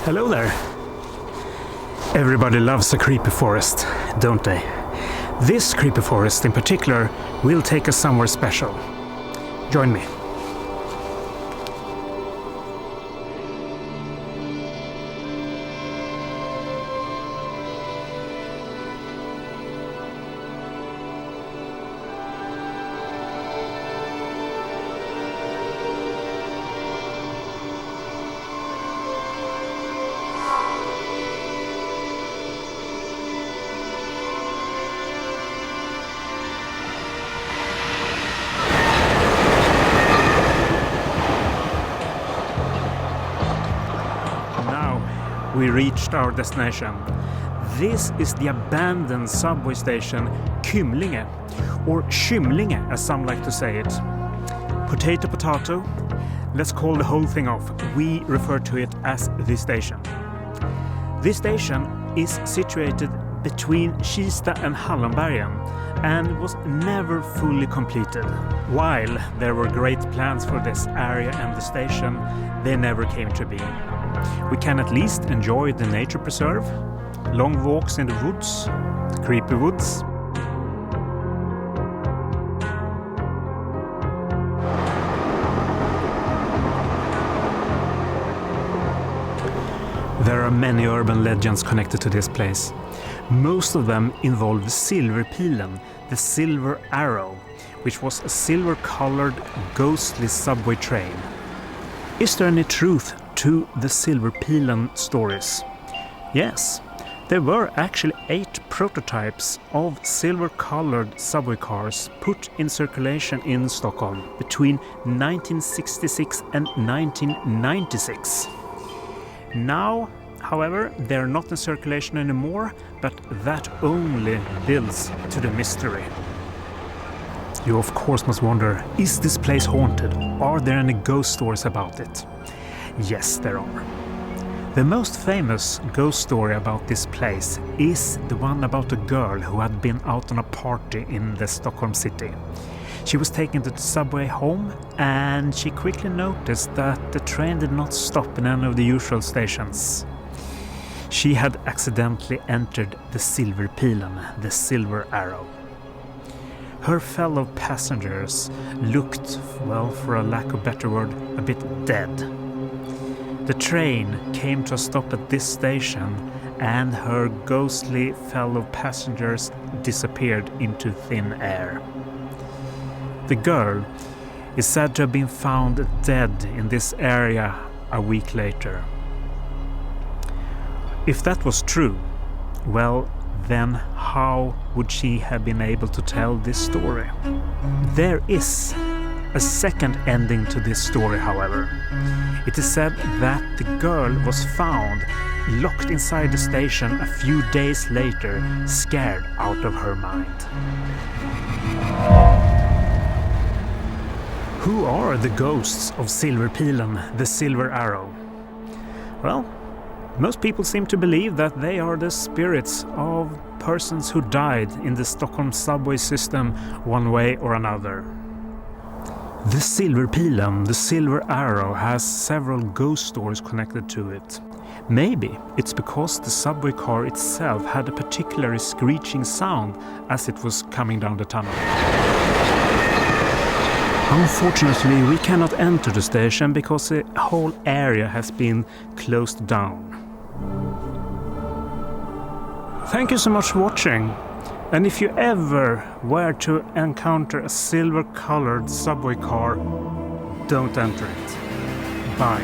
Hello there. Everybody loves a creepy forest, don't they? This creepy forest in particular will take us somewhere special. Join me. We reached our destination. This is the abandoned subway station Kymlinge, or Kymlinge as some like to say it. Potato, potato. Let's call the whole thing off. We refer to it as the station. This station is situated between Kista and Hallonbergen and was never fully completed. While there were great plans for this area and the station, they never came to be. We can at least enjoy the nature preserve, long walks in the woods, the creepy woods. There are many urban legends connected to this place. Most of them involve Silverpilen, the silver arrow, which was a silver-colored, ghostly subway train. Is there any truth to the Silverpilen stories? Yes, there were actually 8 prototypes of silver-colored subway cars put in circulation in Stockholm between 1966 and 1996. Now, however, they're not in circulation anymore, but that only builds to the mystery. You of course must wonder, is this place haunted? Are there any ghost stories about it? Yes, there are. The most famous ghost story about this place is the one about a girl who had been out on a party in the Stockholm city. She was taken to the subway home and she quickly noticed that the train did not stop in any of the usual stations. She had accidentally entered the Silverpilen, the silver arrow. Her fellow passengers looked, well, for a lack of better word, a bit dead. The train came to a stop at this station and her ghostly fellow passengers disappeared into thin air. The girl is said to have been found dead in this area a week later. If that was true, well, then how would she have been able to tell this story? There is a second ending to this story, however. It is said that the girl was found locked inside the station a few days later, scared out of her mind. Who are the ghosts of Silverpilen, the silver arrow? Well, most people seem to believe that they are the spirits of persons who died in the Stockholm subway system one way or another. The Silverpilen, the silver arrow, has several ghost stories connected to it. Maybe it's because the subway car itself had a particularly screeching sound as it was coming down the tunnel. Unfortunately, we cannot enter the station because the whole area has been closed down. Thank you so much for watching. And if you ever were to encounter a silver-colored subway car, don't enter it. Bye.